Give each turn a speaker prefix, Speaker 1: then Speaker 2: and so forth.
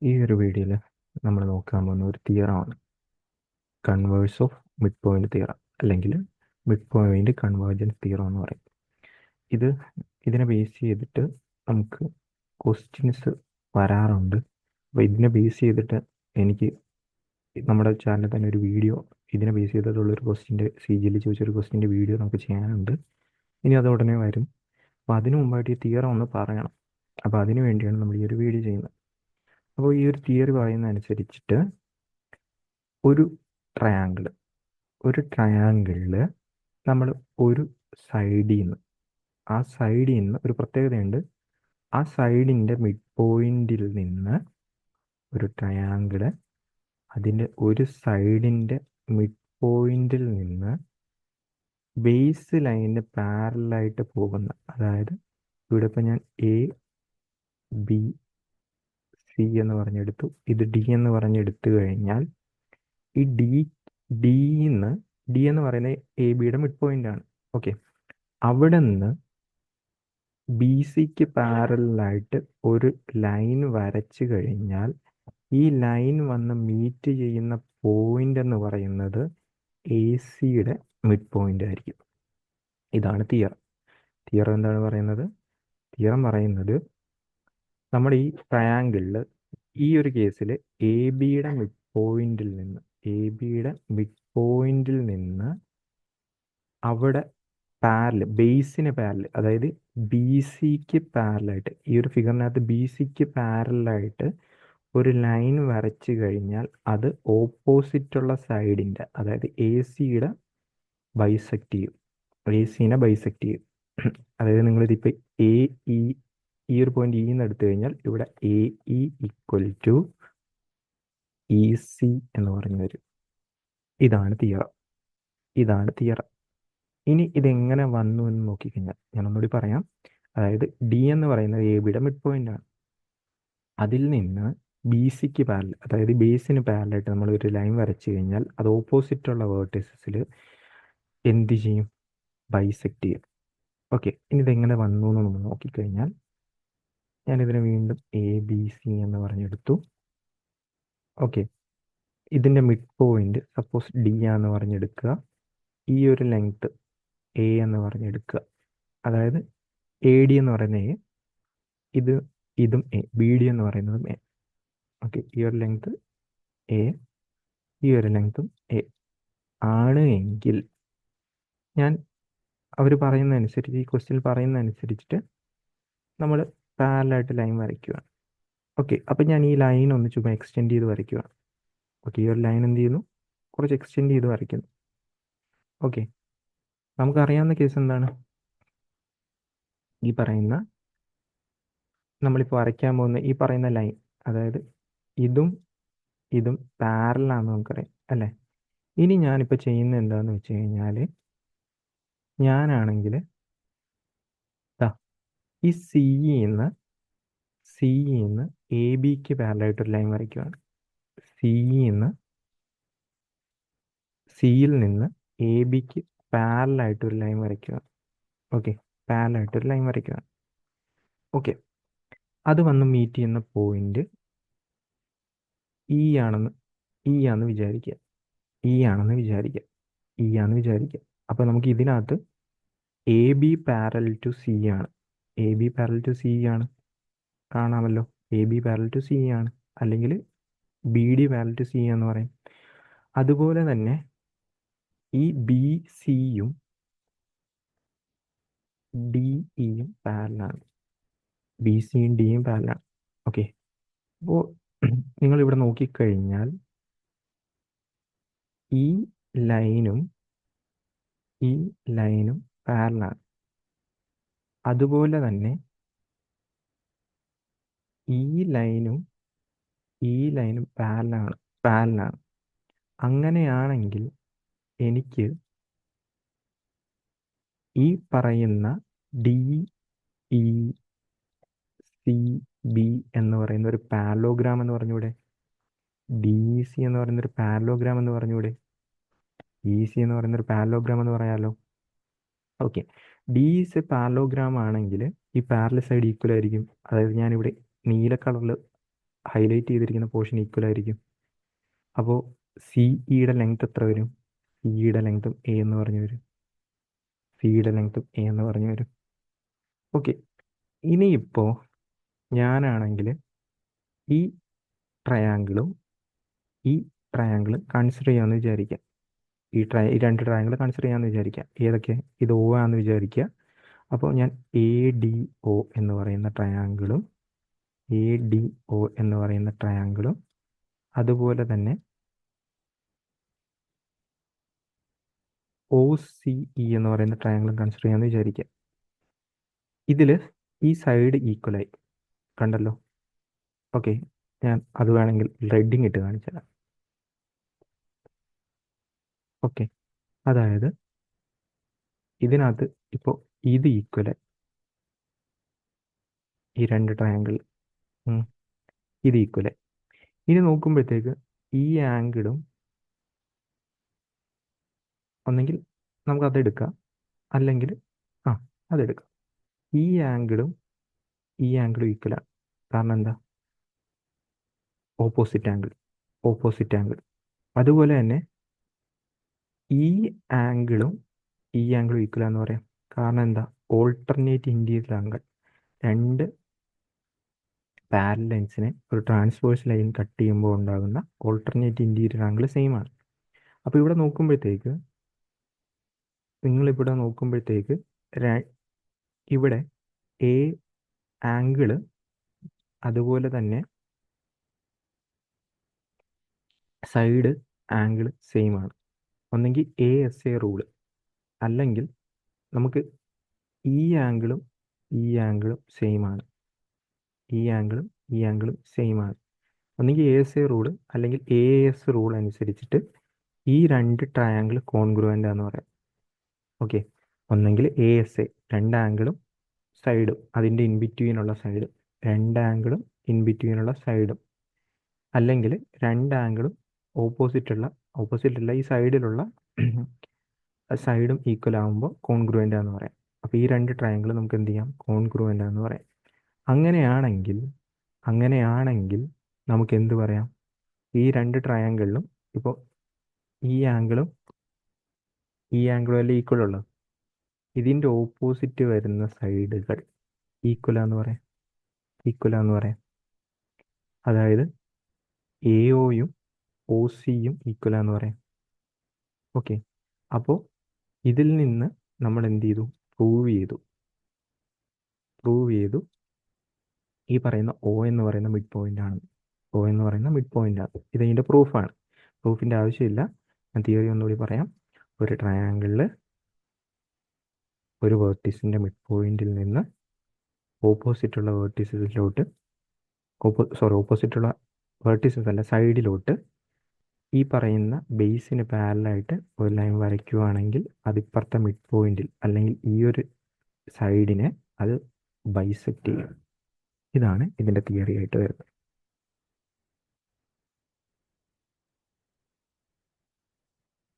Speaker 1: ഈ ഒരു വീഡിയോയിൽ നമ്മൾ നോക്കാൻ പോകുന്ന ഒരു തിയറമാണ് converse of mid point theorem, അല്ലെങ്കിൽ മിഡ് പോയിന്റ് കൺവേർജൻസ് തിയറം എന്ന് പറയും. ഇത് ഇതിനെ ബേസ് ചെയ്തിട്ട് നമുക്ക് ക്വസ്റ്റ്യൻസ് വരാറുണ്ട്. അപ്പോൾ ഇതിനെ ബേസ് ചെയ്തിട്ട് എനിക്ക് നമ്മുടെ ചാനലിൽ തന്നെ ഒരു വീഡിയോ ഇതിനെ ബേസ് ചെയ്തിട്ടുള്ളൊരു ക്വസ്റ്റ്യൻ്റെ CGയിൽ ചോദിച്ചൊരു ക്വസ്റ്റ്യൻ്റെ വീഡിയോ നമുക്ക് ചെയ്യാനുണ്ട്. ഇനി അത് ഉടനെ വരും. അപ്പോൾ അതിനു മുമ്പായിട്ട് ഈ തിയറം ഒന്ന് പറയണം. അപ്പോൾ അതിനു വേണ്ടിയാണ് നമ്മൾ ഈ ഒരു വീഡിയോ ചെയ്യുന്നത്. അപ്പോൾ ഈ ഒരു തിയറി പറയുന്ന അനുസരിച്ചിട്ട് ഒരു ട്രയാങ്കിളിൽ നമ്മൾ ഒരു സൈഡിൽ നിന്ന് ഒരു പ്രത്യേകതയുണ്ട്. ആ സൈഡിൻ്റെ മിഡ് പോയിന്റിൽ നിന്ന് ഒരു ട്രയാങ്കിള് അതിൻ്റെ ഒരു സൈഡിൻ്റെ മിഡ് പോയിന്റിൽ നിന്ന് ബേസ് ലൈനിന് പാരലായിട്ട് പോകുന്ന, അതായത് ഇവിടെ ഇപ്പം ഞാൻ ABC എന്ന് പറഞ്ഞെടുത്തു, ഇത് D എന്ന് പറഞ്ഞെടുത്തു കഴിഞ്ഞാൽ ഈ ഡി എന്ന് പറയുന്നത് ABയുടെ മിഡ് പോയിന്റ് ആണ്. ഓക്കെ, അവിടെ നിന്ന് BCക്ക് പാരലായിട്ട് ഒരു ലൈൻ വരച്ചു കഴിഞ്ഞാൽ ഈ ലൈൻ വന്ന് മീറ്റ് ചെയ്യുന്ന പോയിന്റ് എന്ന് പറയുന്നത് ACയുടെ മിഡ് പോയിന്റ് ആയിരിക്കും. ഇതാണ് തിയറം. എന്താണ് പറയുന്നത്? തിയറം പറയുന്നത് നമ്മുടെ ഈ ട്രയാങ്കിളിൽ ഈ ഒരു കേസിൽ ABയുടെ മിഡ് പോയിന്റിൽ നിന്ന് അവിടെ ബേസിന് പാരൽ, അതായത് BCക്ക് പാരലായിട്ട്, ഈ ഒരു ഫിഗറിനകത്ത് BCക്ക് പാരലായിട്ട് ഒരു ലൈൻ വരച്ചു കഴിഞ്ഞാൽ അത് ഓപ്പോസിറ്റുള്ള സൈഡിൻ്റെ, അതായത് ACനെ ബൈസെക്റ്റ് ചെയ്യും. അതായത് നിങ്ങളിതിപ്പോൾ ഈ ഒരു പോയിന്റ് എന്ന് എടുത്തു കഴിഞ്ഞാൽ ഇവിടെ AE = EC എന്ന് പറഞ്ഞു വരും. ഇതാണ് തിയറം. ഇനി ഇതെങ്ങനെ വന്നു എന്ന് നോക്കിക്കഴിഞ്ഞാൽ ഞാൻ ഒന്നുകൂടി പറയാം. അതായത് D എന്ന് പറയുന്നത് ABയുടെ മിഡ് പോയിന്റ് ആണ്. അതിൽ നിന്ന് BCക്ക് പാരൽ, അതായത് ബേസിന് പാരലായിട്ട് നമ്മൾ ഒരു ലൈൻ വരച്ചു കഴിഞ്ഞാൽ അത് ഓപ്പോസിറ്റുള്ള വേർട്ടീസസിൽ എന്ത് ചെയ്യും? ബൈസെക്റ്റ് ചെയ്യും. ഓക്കെ, ഇനി ഇതെങ്ങനെ വന്നു എന്ന് നമ്മൾ നോക്കിക്കഴിഞ്ഞാൽ ഞാനിതിനെ വീണ്ടും ABC എന്ന് പറഞ്ഞെടുത്തു. ഓക്കെ, ഇതിൻ്റെ മിഡ് പോയിന്റ് സപ്പോസ് D ആണെന്ന് പറഞ്ഞെടുക്കുക. ഈ ഒരു ലെങ്ത് A എന്ന് പറഞ്ഞെടുക്കുക. അതായത് AD എന്ന് പറയുന്നത് ഇതും A, BD എന്ന് പറയുന്നതും A. ഓക്കെ, ഈ ഒരു ലെങ്ത് A, ഈ ഒരു ലെങ്തും A ആണ് എങ്കിൽ അവർ പറയുന്ന അനുസരിച്ച്, ഈ ക്വസ്റ്റ്യൻ പറയുന്ന അനുസരിച്ചിട്ട് നമ്മൾ പാരലായിട്ട് ലൈൻ വരയ്ക്കുകയാണ്. ഓക്കെ, അപ്പം ഞാൻ ഈ ലൈൻ ഒന്ന് ചുമ്മാ എക്സ്റ്റെൻഡ് ചെയ്ത് വരയ്ക്കുകയാണ്. ഓക്കെ, ഈ ഒരു ലൈൻ എന്ത് ചെയ്യുന്നു? കുറച്ച് എക്സ്റ്റെൻഡ് ചെയ്ത് വരയ്ക്കുന്നു. ഓക്കെ, നമുക്കറിയാവുന്ന കേസ് എന്താണ്? നമ്മളിപ്പോൾ വരയ്ക്കാൻ പോകുന്ന ഈ പറയുന്ന ലൈൻ, അതായത് ഇതും പാരലാണെന്ന് നമുക്കറിയാം അല്ലേ? ഇനി ഞാനിപ്പോൾ ചെയ്യുന്നത് എന്താണെന്ന് വെച്ച് കഴിഞ്ഞാൽ, ഞാനാണെങ്കിൽ ഈ സിയിൽ നിന്ന് ABക്ക് പാരലായിട്ടൊരു ലൈൻ വരയ്ക്കുകയാണ്. സിയിൽ നിന്ന് ABക്ക് പാരലായിട്ടൊരു ലൈൻ വരയ്ക്കുകയാണ്. ഓക്കെ, പാരലായിട്ടൊരു ലൈൻ വരയ്ക്കുകയാണ്. ഓക്കെ, അത് വന്ന് മീറ്റ് ചെയ്യുന്ന പോയിന്റ് ആണെന്ന് വിചാരിക്കുക. അപ്പോൾ നമുക്ക് ഇതിനകത്ത് AB പാരലൽ ടു C ആണ്. കാണാമല്ലോ, AB പാരലൽ ടു C ആണ്, അല്ലെങ്കിൽ BD പാരലൽ ടു C എന്ന് പറയും. അതുപോലെ തന്നെ ഈ BCയും DEയും പാരലാണ്. BCയും Dയും പാരലാണ്. ഓക്കെ, അപ്പോൾ നിങ്ങളിവിടെ നോക്കിക്കഴിഞ്ഞാൽ ഈ ലൈനും പാരലാണ്. അതുപോലെ തന്നെ ഈ ലൈനും പാരലാണ്. അങ്ങനെയാണെങ്കിൽ എനിക്ക് ഈ പറയുന്ന DECB എന്ന് പറയുന്ന ഒരു പാരലോഗ്രാം എന്ന് പറഞ്ഞൂടെ? DEC എന്ന് പറയുന്ന ഒരു പാരലോഗ്രാം എന്ന് പറഞ്ഞൂടെ? DEC എന്ന് പറയുന്ന ഒരു പാരലോഗ്രാം എന്ന് പറയാലോ. ഓക്കെ, DEC പാരലോഗ്രാം ആണെങ്കിൽ ഈ പാരലൽ സൈഡ് ഈക്വൽ ആയിരിക്കും. അതായത് ഞാനിവിടെ നീല കളറിൽ ഹൈലൈറ്റ് ചെയ്തിരിക്കുന്ന പോർഷൻ ഈക്വൽ ആയിരിക്കും. അപ്പോൾ സിഇയുടെ ലെങ്ത് എത്ര വരും? സിഇയുടെ ലെങ്ത്തും എ എന്ന് പറഞ്ഞു വരും. സിയുടെ ലെങ്ത്തും എ എന്ന് പറഞ്ഞു വരും. ഓക്കെ, ഇനിയിപ്പോൾ ഞാനാണെങ്കിൽ ഈ ട്രയാങ്കിളും ഈ ട്രയാങ്കിളും കൺസിഡർ ചെയ്യാമെന്ന് വിചാരിക്കാം. ഈ രണ്ട് ട്രയാങ്കിൾ കൺസിഡർ ചെയ്യാമെന്ന് വിചാരിക്കാം. ഏതൊക്കെ? ഇത് ഒ ആണെന്ന് വിചാരിക്കുക. അപ്പോൾ ഞാൻ എ ഡി ഒ എന്ന് പറയുന്ന ട്രയാങ്കിളും അതുപോലെ തന്നെ ഒ സി ഇ എന്ന് പറയുന്ന ട്രയാങ്കിളും കൺസിഡർ ചെയ്യാമെന്ന് വിചാരിക്കുക. ഇതിൽ ഈ സൈഡ് ഈക്വലായി കണ്ടല്ലോ. ഓക്കെ, ഞാൻ അത് വേണമെങ്കിൽ റെഡിങ് ഇട്ട് കാണിച്ചു തരാം. ഓക്കെ, അതായത് ഇതിനകത്ത് ഇപ്പോൾ ഇത് ഈക്വലായി, ഈ രണ്ട് ട്രയാങ്കിൾ ഇത് ഈക്വലായി. ഇനി നോക്കുമ്പോഴത്തേക്ക് ഈ ആംഗിളും ഒന്നെങ്കിൽ നമുക്ക് അതെടുക്കാം, അല്ലെങ്കിൽ അതെടുക്കാം. ഈ ആംഗിളും ഈക്വലാണ്. കാരണം എന്താ? Opposite angle. അതുപോലെ തന്നെ ഈ ആംഗിളും ഈക്വലാന്ന് പറയാം. കാരണം എന്താ? Alternate interior angle. രണ്ട് പാരലൻസിനെ ഒരു ട്രാൻസ്വേഴ്സ് ലൈൻ കട്ട് ചെയ്യുമ്പോൾ ഉണ്ടാകുന്ന ഓൾട്ടർനേറ്റ് ഇൻറ്റീരിയർ ആംഗിൾ സെയിം ആണ്. അപ്പോൾ ഇവിടെ നോക്കുമ്പോഴത്തേക്ക് ഇവിടെ എ ആംഗിള് അതുപോലെ തന്നെ സൈഡ് ആംഗിൾ സെയിം ആണ്. ഒന്നെങ്കിൽ എ എസ് എ റൂള്, അല്ലെങ്കിൽ നമുക്ക് ഈ ആംഗിളും സെയിം ആണ്. ഒന്നെങ്കിൽ എ എസ് എ റൂള് അല്ലെങ്കിൽ എ എസ് റൂൾ അനുസരിച്ചിട്ട് ഈ രണ്ട് ട്രയാങ്കിൾ കോൺഗ്രുവൻ്റ് ആണെന്ന് പറയാം. ഓക്കെ, ഒന്നെങ്കിൽ എ എസ് എ രണ്ട് ആംഗിളും സൈഡും അതിൻ്റെ ഇൻബിറ്റ്വീനുള്ള സൈഡ്, രണ്ട് ആംഗിളും ഇൻബിറ്റ്വീനുള്ള സൈഡും, അല്ലെങ്കിൽ രണ്ട് ആംഗിളും ഓപ്പോസിറ്റുള്ള ഈ സൈഡിലുള്ള സൈഡും ഈക്വൽ ആകുമ്പോൾ കോൺഗ്രുവൻ്റ് ആണെന്ന് പറയാം. അപ്പോൾ ഈ രണ്ട് ട്രയാങ്കിൾ നമുക്ക് എന്ത് ചെയ്യാം? കോൺഗ്രുവൻ്റ് ആണെന്ന് പറയാം. അങ്ങനെയാണെങ്കിൽ നമുക്ക് എന്ത് പറയാം? ഈ രണ്ട് ട്രയാങ്കിളിലും ഇപ്പോൾ ഈ ആംഗിളും അല്ലേ ഈക്വൽ ഉള്ളത്, ഇതിൻ്റെ ഓപ്പോസിറ്റ് വരുന്ന സൈഡുകൾ ഈക്വലാന്ന് പറയാം. അതായത് എ ഒയും ഒ സിയും ഈക്വലാന്ന് പറയാം. ഓക്കെ, അപ്പോൾ ഇതിൽ നിന്ന് നമ്മൾ എന്ത് ചെയ്തു? പ്രൂവ് ചെയ്തു ഈ പറയുന്ന ഒ എന്ന് പറയുന്ന മിഡ് പോയിന്റ് ആണ്. ഇതിൻ്റെ പ്രൂഫാണ്. പ്രൂഫിൻ്റെ ആവശ്യമില്ല, ഞാൻ തിയറി ഒന്നുകൂടി പറയാം. ഒരു ട്രയാങ്കിളിൽ ഒരു വേർട്ടീസിൻ്റെ മിഡ് പോയിന്റിൽ നിന്ന് ഓപ്പോസിറ്റുള്ള സൈഡിലോട്ട് ഈ പറയുന്ന ബേസിന് പാരലായിട്ട് ഒരു ലൈൻ വരയ്ക്കുകയാണെങ്കിൽ അതിപ്പുറത്തെ മിഡ് പോയിന്റിൽ അല്ലെങ്കിൽ ഈ ഒരു സൈഡിനെ അത് ബൈസെക്റ്റ് ചെയ്യും. ഇതാണ് ഇതിൻ്റെ തിയറി ആയിട്ട് വരുന്നത്.